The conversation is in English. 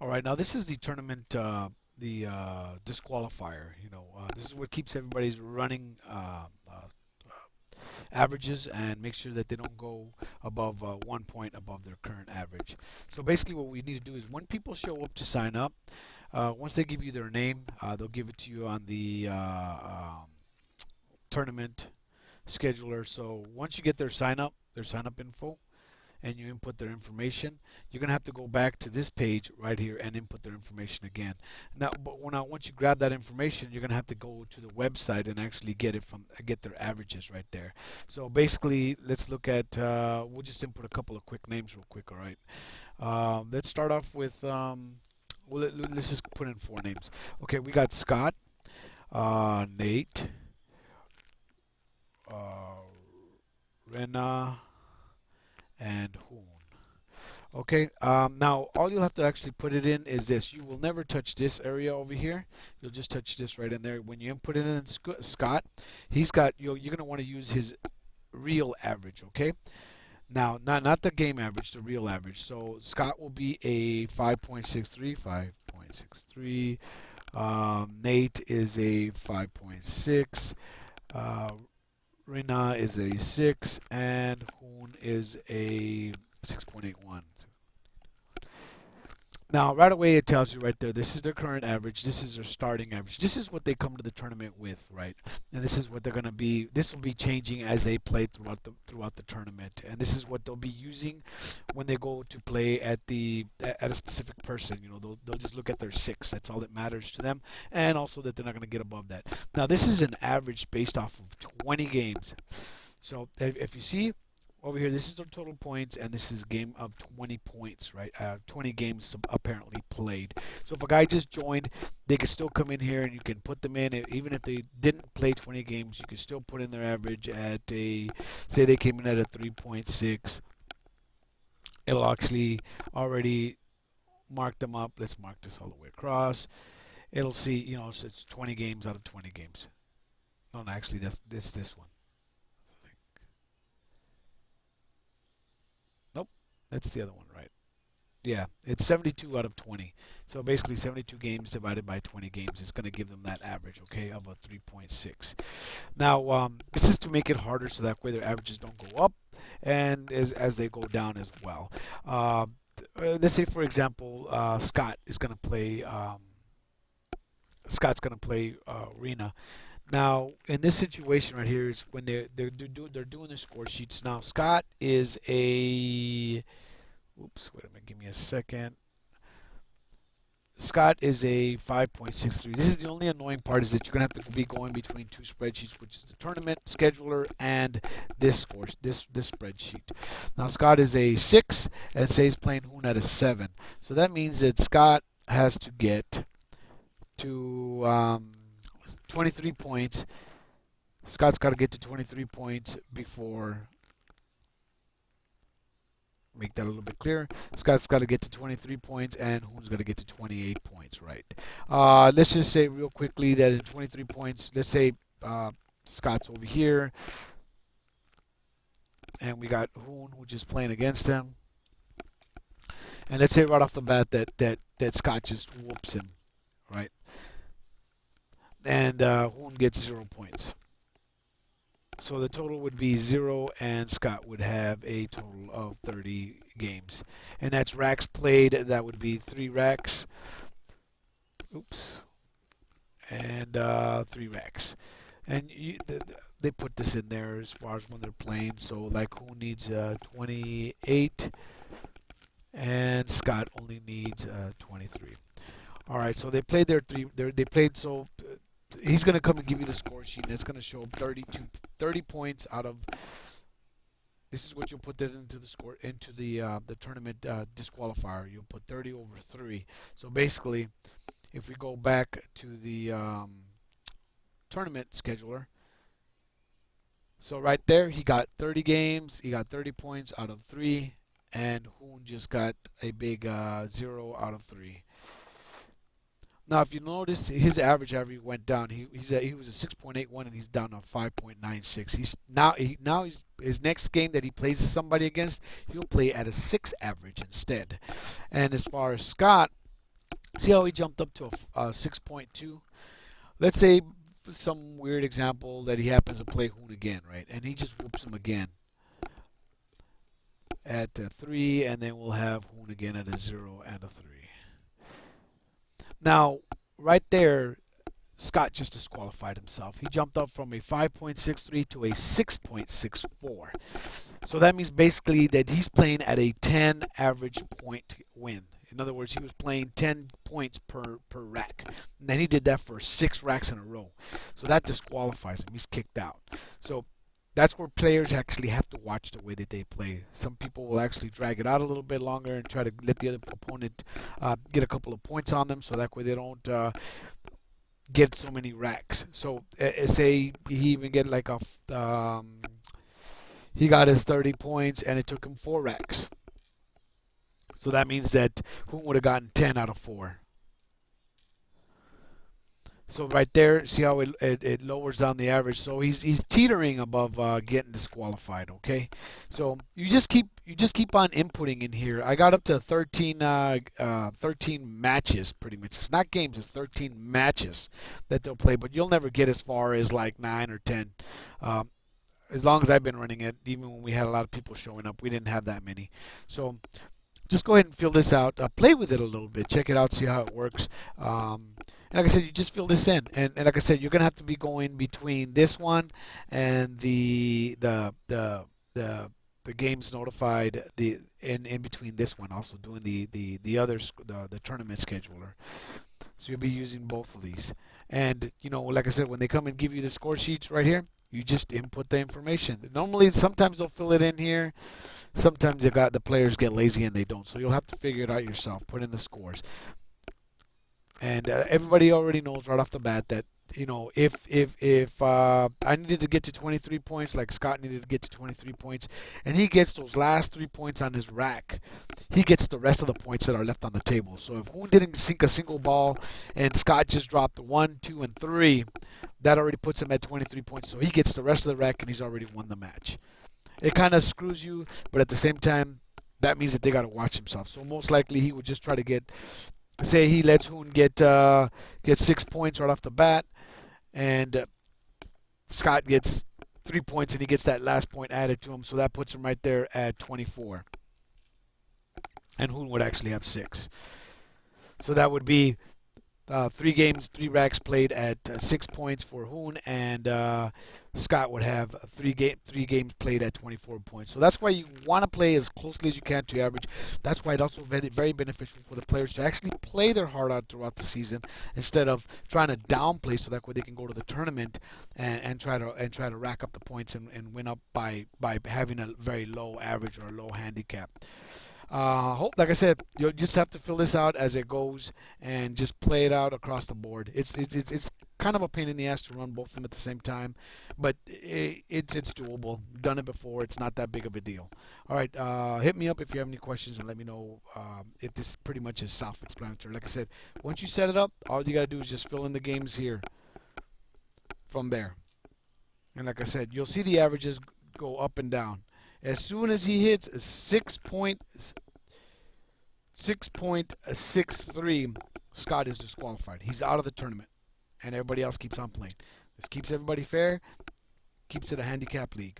All right, now this is the tournament, the disqualifier. This is what keeps everybody's running averages and make sure that they don't go above 1 point above their current average. So basically, what we need to do is when people show up to sign up, once they give you their name, they'll give it to you on the tournament scheduler. So once you get their sign up info, and you input their information, you're gonna have to go back to this page right here and input their information again. Now, once you grab that information, you're gonna have to go to the website and actually get their averages right there. So basically, let's look at. We'll just input a couple of quick names real quick. All right. Let's start off with. Let's just put in four names. Okay, we got Scott, Nate, uh, Rena, and Hoon. Okay, now all you'll have to actually put it in is this. You will never touch this area over here. You'll just touch this right in there. When you input it in Scott, you're gonna want to use his real average. Okay, now not the game average, the real average. So Scott will be a 5.63, 5.63. Nate is a 5.6. Uh, Rina is a 6, and Hoon is a 6.81. Now, right away, it tells you right there, this is their current average. This is their starting average. This is what they come to the tournament with, right? And this is what they're going to be. This will be changing as they play throughout the tournament. And this is what they'll be using when they go to play at a specific person. They'll just look at their six. That's all that matters to them. And also that they're not going to get above that. Now, this is an average based off of 20 games. So if you see over here, this is the total points, and this is a game of 20 points, right? 20 games apparently played. So if a guy just joined, they could still come in here and you can put them in. Even if they didn't play 20 games, you can still put in their average say they came in at a 3.6. It'll actually already mark them up. Let's mark this all the way across. It'll see, so it's 20 games out of 20 games. No, actually, that's this one. Nope, that's the other one, right? Yeah, it's 72 out of 20. So basically, 72 games divided by 20 games is going to give them that average, okay, of a 3.6. Now, this is to make it harder so that way their averages don't go up and as they go down as well. Let's say, for example, Scott's going to play Rena. Now, in this situation right here, is when they're doing the score sheets. Now, Scott is a. Oops, wait a minute. Give me a second. Scott is a 5.63. This is the only annoying part is that you're gonna have to be going between two spreadsheets, which is the tournament scheduler and this spreadsheet. Now Scott is a 6 and say he's playing Hoon at a 7. So that means that Scott has to get to 23 points. Scott's got to get to 23 points before. Make that a little bit clearer. Scott's got to get to 23 points, and Hoon's got to get to 28 points, right? Let's just say real quickly that in 23 points, let's say Scott's over here, and we got Hoon, who's just playing against him. And let's say right off the bat that Scott just whoops him, right? And Hoon gets 0 points. So the total would be 0, and Scott would have a total of 30 games. And that's racks played. That would be 3 racks. Oops. And 3 racks. And they put this in there as far as when they're playing. So, like, who needs 28? And Scott only needs 23. All right, so they played they played, so he's going to come and give you the score sheet, and it's going to show 30 points out of. This is what you'll put that into the tournament disqualifier. You'll put 30 over 3. So basically, if we go back to the tournament scheduler, so right there he got 30 games. He got 30 points out of 3, and Hoon just got a big 0 out of 3. Now, if you notice, his average went down. He was a 6.81 and he's down to 5.96. He's his next game that he plays somebody against, he'll play at a 6 average instead. And as far as Scott, See how he jumped up to a 6.2? Let's say some weird example that he happens to play Hoon again, right? And he just whoops him again at 3, and then we'll have Hoon again at a 0 and a 3. Now, right there, Scott just disqualified himself. He jumped up from a 5.63 to a 6.64. So that means basically that he's playing at a 10 average point win. In other words, he was playing 10 points per rack. And then he did that for 6 racks in a row. So that disqualifies him. He's kicked out. So that's where players actually have to watch the way that they play. Some people will actually drag it out a little bit longer and try to let the other opponent get a couple of points on them, so that way they don't get so many racks. So say he even get like he got his 30 points and it took him 4 racks. So that means that Hoon would have gotten 10 out of 4. So right there, see how it lowers down the average. So he's teetering above getting disqualified. Okay, so you just keep on inputting in here. I got up to 13 matches pretty much. It's not games, it's 13 matches that they'll play. But you'll never get as far as like 9 or 10. As long as I've been running it, even when we had a lot of people showing up, we didn't have that many. So just go ahead and fill this out. Play with it a little bit. Check it out. See how it works. And like I said, you just fill this in, and like I said, you're gonna have to be going between this one and the games notified in between this one, also doing the other the tournament scheduler. So you'll be using both of these, and like I said, when they come and give you the score sheets right here, you just input the information. Normally, sometimes they'll fill it in here. Sometimes the players get lazy and they don't. So you'll have to figure it out yourself. Put in the scores. And everybody already knows right off the bat that if I needed to get to 23 points, like Scott needed to get to 23 points, and he gets those last 3 points on his rack, he gets the rest of the points that are left on the table. So if Hoon didn't sink a single ball and Scott just dropped 1, 2, and 3, that already puts him at 23 points. So he gets the rest of the rack and he's already won the match. It kind of screws you, but at the same time, that means that they got to watch himself. So most likely he would just try to get. Say he lets Hoon get 6 points right off the bat, and Scott gets 3 points, and he gets that last point added to him, so that puts him right there at 24. And Hoon would actually have 6. So that would be 3 games, 3 racks played at 6 points for Hoon, and Scott would have 3 games played at 24 points. So that's why you want to play as closely as you can to average. That's why it's also very, very beneficial for the players to actually play their heart out throughout the season instead of trying to downplay, so that way they can go to the tournament and try to rack up the points and win up by having a very low average or a low handicap. Like I said, you'll just have to fill this out as it goes and just play it out across the board. It's kind of a pain in the ass to run both of them at the same time, but it's doable. Done it before. It's not that big of a deal. All right, hit me up if you have any questions and let me know if this pretty much is self-explanatory. Like I said, once you set it up, all you gotta do is just fill in the games here from there. And like I said, you'll see the averages go up and down. As soon as he hits 6.63, Scott is disqualified. He's out of the tournament, and everybody else keeps on playing. This keeps everybody fair, keeps it a handicap league.